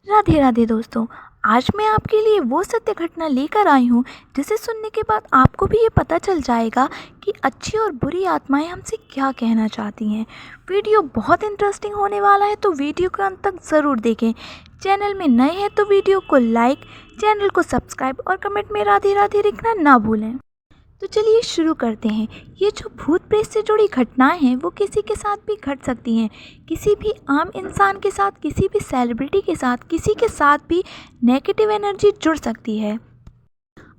राधे राधे दोस्तों। आज मैं आपके लिए वो सत्य घटना लेकर आई हूँ जिसे सुनने के बाद आपको भी ये पता चल जाएगा कि अच्छी और बुरी आत्माएं हमसे क्या कहना चाहती हैं। वीडियो बहुत इंटरेस्टिंग होने वाला है, तो वीडियो को अंत तक ज़रूर देखें। चैनल में नए हैं तो वीडियो को लाइक, चैनल को सब्सक्राइब और कमेंट में राधे राधे लिखना ना भूलें। तो चलिए शुरू करते हैं। ये जो भूत प्रेत से जुड़ी घटनाएं हैं वो किसी के साथ भी घट सकती हैं। किसी भी आम इंसान के साथ, किसी भी सेलिब्रिटी के साथ, किसी के साथ भी नेगेटिव एनर्जी जुड़ सकती है।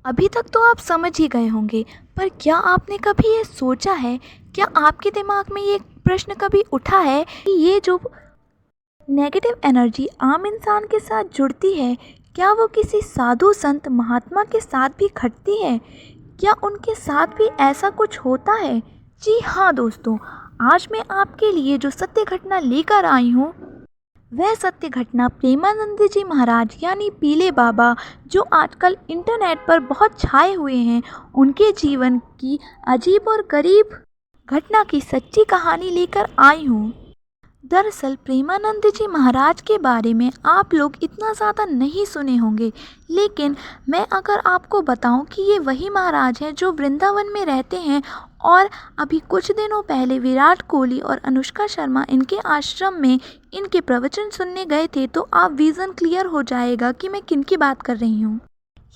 अभी तक तो आप समझ ही गए होंगे, पर क्या आपने कभी ये सोचा है, क्या आपके दिमाग में ये प्रश्न कभी उठा है कि ये जो नेगेटिव एनर्जी आम इंसान के साथ जुड़ती है, क्या वो किसी साधु संत महात्मा के साथ भी घटती है? क्या उनके साथ भी ऐसा कुछ होता है? जी हाँ दोस्तों, आज मैं आपके लिए जो सत्य घटना लेकर आई हूँ वह सत्य घटना प्रेमानंद जी महाराज यानी पीले बाबा, जो आजकल इंटरनेट पर बहुत छाए हुए हैं, उनके जीवन की अजीब और गरीब घटना की सच्ची कहानी लेकर आई हूँ। दरअसल प्रेमानंद जी महाराज के बारे में आप लोग इतना ज़्यादा नहीं सुने होंगे, लेकिन मैं अगर आपको बताऊं कि ये वही महाराज हैं जो वृंदावन में रहते हैं और अभी कुछ दिनों पहले विराट कोहली और अनुष्का शर्मा इनके आश्रम में इनके प्रवचन सुनने गए थे, तो आप विज़न क्लियर हो जाएगा कि मैं किन की बात कर रही हूँ।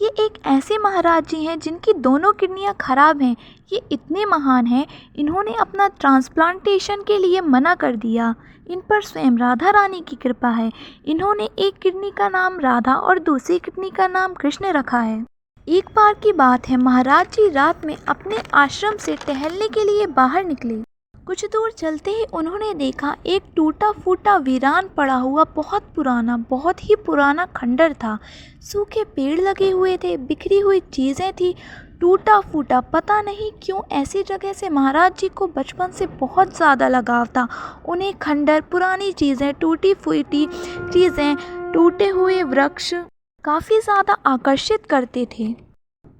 ये एक ऐसे महाराज जी हैं जिनकी दोनों किडनियां खराब हैं। ये इतने महान हैं, इन्होंने अपना ट्रांसप्लांटेशन के लिए मना कर दिया। इन पर स्वयं राधा रानी की कृपा है। इन्होंने एक किडनी का नाम राधा और दूसरी किडनी का नाम कृष्ण रखा है। एक बार की बात है, महाराज जी रात में अपने आश्रम से टहलने के लिए बाहर निकले। कुछ दूर चलते ही उन्होंने देखा एक टूटा फूटा वीरान पड़ा हुआ बहुत ही पुराना खंडर था। सूखे पेड़ लगे हुए थे, बिखरी हुई चीज़ें थी, टूटा फूटा। पता नहीं क्यों ऐसी जगह से महाराज जी को बचपन से बहुत ज़्यादा लगाव था। उन्हें खंडर, पुरानी चीज़ें, टूटी फूटी चीज़ें, टूटे हुए वृक्ष काफ़ी ज़्यादा आकर्षित करते थे,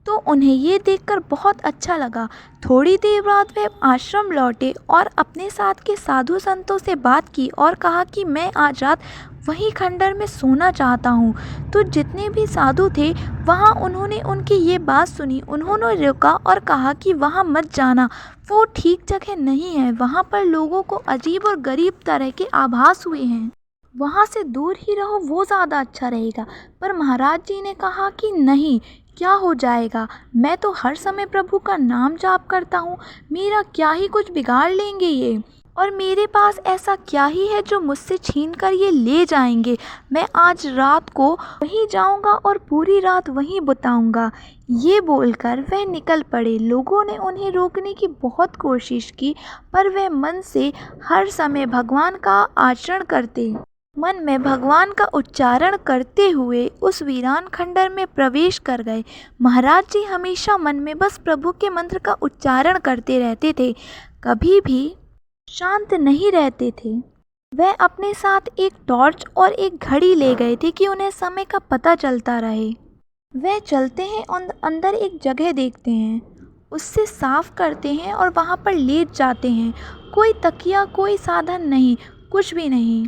तो उन्हें ये देखकर बहुत अच्छा लगा। थोड़ी देर बाद वे आश्रम लौटे और अपने साथ के साधु संतों से बात की और कहा कि मैं आज रात वहीं खंडर में सोना चाहता हूँ। तो जितने भी साधु थे वहाँ, उन्होंने उनकी ये बात सुनी। उन्होंने रुका और कहा कि वहाँ मत जाना, वो ठीक जगह नहीं है। वहाँ पर लोगों को अजीब और गरीब तरह के आभास हुए हैं, वहाँ से दूर ही रहो, वो ज़्यादा अच्छा रहेगा। पर महाराज जी ने कहा कि नहीं, क्या हो जाएगा, मैं तो हर समय प्रभु का नाम जाप करता हूँ, मेरा क्या ही कुछ बिगाड़ लेंगे ये, और मेरे पास ऐसा क्या ही है जो मुझसे छीन कर ये ले जाएंगे। मैं आज रात को वहीं जाऊँगा और पूरी रात वहीं बिताऊँगा। ये बोलकर वह निकल पड़े। लोगों ने उन्हें रोकने की बहुत कोशिश की, पर वह मन से हर समय भगवान का आचरण करते, मन में भगवान का उच्चारण करते हुए उस वीरान खंडर में प्रवेश कर गए। महाराज जी हमेशा मन में बस प्रभु के मंत्र का उच्चारण करते रहते थे, कभी भी शांत नहीं रहते थे। वह अपने साथ एक टॉर्च और एक घड़ी ले गए थे कि उन्हें समय का पता चलता रहे। वह चलते हैं और अंदर एक जगह देखते हैं, उससे साफ करते हैं और वहाँ पर लेट जाते हैं। कोई तकिया, कोई साधन नहीं, कुछ भी नहीं।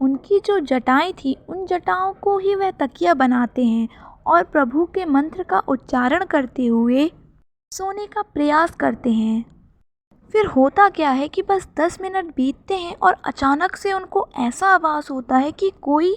उनकी जो जटाएं थी, उन जटाओं को ही वह तकिया बनाते हैं और प्रभु के मंत्र का उच्चारण करते हुए सोने का प्रयास करते हैं। फिर होता क्या है कि बस 10 मिनट बीतते हैं और अचानक से उनको ऐसा आभास होता है कि कोई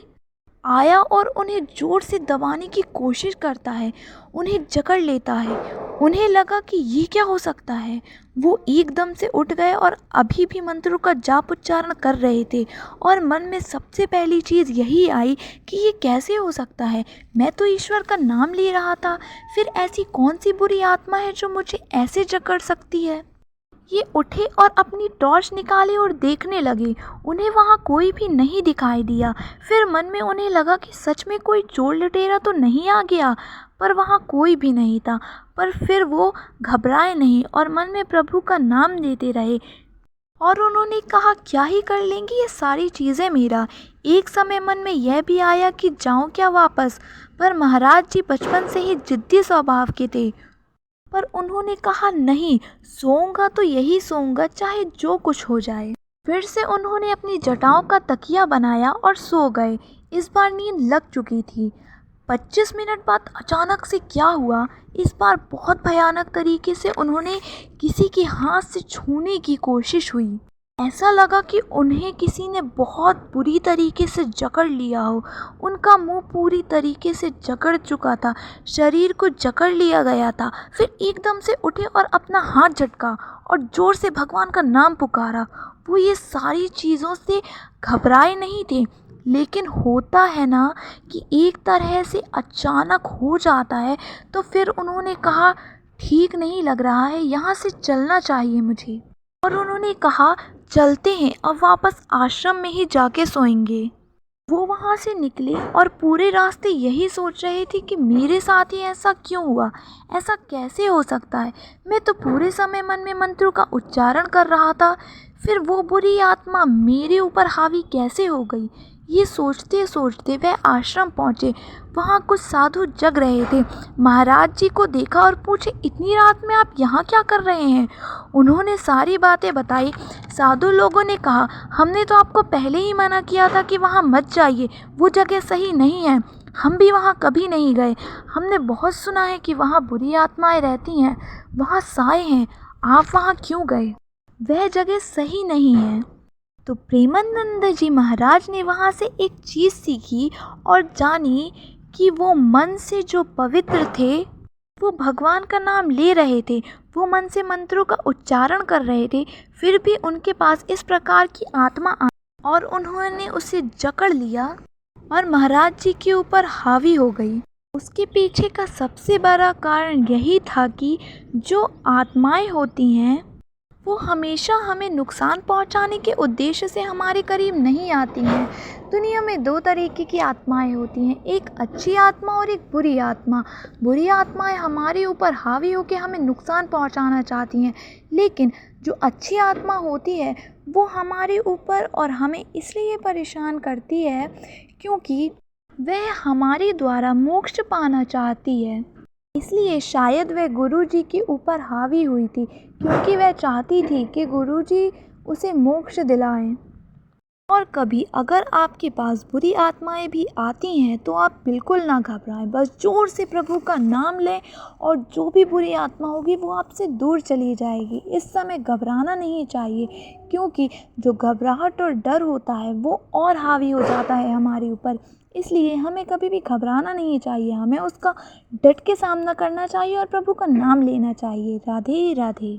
आया और उन्हें ज़ोर से दबाने की कोशिश करता है, उन्हें जकड़ लेता है। उन्हें लगा कि ये क्या हो सकता है। वो एकदम से उठ गए और अभी भी मंत्रों का जाप उच्चारण कर रहे थे, और मन में सबसे पहली चीज़ यही आई कि ये कैसे हो सकता है, मैं तो ईश्वर का नाम ले रहा था। फिर ऐसी कौन सी बुरी आत्मा है जो मुझे ऐसे जकड़ सकती है। ये उठे और अपनी टॉर्च निकाले और देखने लगे। उन्हें वहाँ कोई भी नहीं दिखाई दिया। फिर मन में उन्हें लगा कि सच में कोई चोर लुटेरा तो नहीं आ गया, पर वहाँ कोई भी नहीं था। पर फिर वो घबराए नहीं और मन में प्रभु का नाम लेते रहे, और उन्होंने कहा क्या ही कर लेंगी ये सारी चीज़ें मेरा। एक समय मन में यह भी आया कि जाऊँ क्या वापस, पर महाराज जी बचपन से ही जिद्दी स्वभाव के थे, पर उन्होंने कहा नहीं, सोऊंगा तो यही सोऊंगा, चाहे जो कुछ हो जाए। फिर से उन्होंने अपनी जटाओं का तकिया बनाया और सो गए। इस बार नींद लग चुकी थी। 25 मिनट बाद अचानक से क्या हुआ, इस बार बहुत भयानक तरीके से उन्होंने किसी के हाथ से छूने की कोशिश हुई। ऐसा लगा कि उन्हें किसी ने बहुत बुरी तरीके से जकड़ लिया हो। उनका मुंह पूरी तरीके से जकड़ चुका था, शरीर को जकड़ लिया गया था। फिर एकदम से उठे और अपना हाथ झटका और ज़ोर से भगवान का नाम पुकारा। वो ये सारी चीज़ों से घबराए नहीं थे, लेकिन होता है ना कि एक तरह से अचानक हो जाता है। तो फिर उन्होंने कहा, ठीक नहीं लग रहा है, यहाँ से चलना चाहिए मुझे। और उन्होंने कहा, चलते हैं, अब वापस आश्रम में ही जाके सोएंगे। वो वहाँ से निकले और पूरे रास्ते यही सोच रहे थे कि मेरे साथ ही ऐसा क्यों हुआ, ऐसा कैसे हो सकता है। मैं तो पूरे समय मन में मंत्रों का उच्चारण कर रहा था, फिर वो बुरी आत्मा मेरे ऊपर हावी कैसे हो गई। ये सोचते सोचते वह आश्रम पहुँचे। वहाँ कुछ साधु जग रहे थे। महाराज जी को देखा और पूछे, इतनी रात में आप यहाँ क्या कर रहे हैं। उन्होंने सारी बातें बताई। साधु लोगों ने कहा, हमने तो आपको पहले ही मना किया था कि वहाँ मत जाइए, वो जगह सही नहीं है। हम भी वहाँ कभी नहीं गए। हमने बहुत सुना है कि वहाँ बुरी आत्माएं रहती हैं, वहाँ साए हैं। आप वहाँ क्यों गए, वह जगह सही नहीं है। तो प्रेमानंद जी महाराज ने वहाँ से एक चीज़ सीखी और जानी कि वो मन से जो पवित्र थे, वो भगवान का नाम ले रहे थे, वो मन से मंत्रों का उच्चारण कर रहे थे, फिर भी उनके पास इस प्रकार की आत्मा आई और उन्होंने उसे जकड़ लिया और महाराज जी के ऊपर हावी हो गई। उसके पीछे का सबसे बड़ा कारण यही था कि जो आत्माएं होती हैं वो हमेशा हमें नुकसान पहुंचाने के उद्देश्य से हमारे करीब नहीं आती हैं। दुनिया में दो तरीके की आत्माएं होती हैं, एक अच्छी आत्मा और एक बुरी आत्मा। बुरी आत्माएं हमारे ऊपर हावी होकर हमें नुकसान पहुंचाना चाहती हैं, लेकिन जो अच्छी आत्मा होती है वो हमारे ऊपर और हमें इसलिए परेशान करती है क्योंकि वह हमारे द्वारा मोक्ष पाना चाहती है। इसलिए शायद वह गुरुजी के ऊपर हावी हुई थी, क्योंकि वह चाहती थी कि गुरुजी उसे मोक्ष दिलाएं। और कभी अगर आपके पास बुरी आत्माएं भी आती हैं तो आप बिल्कुल ना घबराएं, बस ज़ोर से प्रभु का नाम लें और जो भी बुरी आत्मा होगी वो आपसे दूर चली जाएगी। इस समय घबराना नहीं चाहिए, क्योंकि जो घबराहट और डर होता है वो और हावी हो जाता है हमारे ऊपर। इसलिए हमें कभी भी घबराना नहीं चाहिए, हमें उसका डट के सामना करना चाहिए और प्रभु का नाम लेना चाहिए। राधे राधे।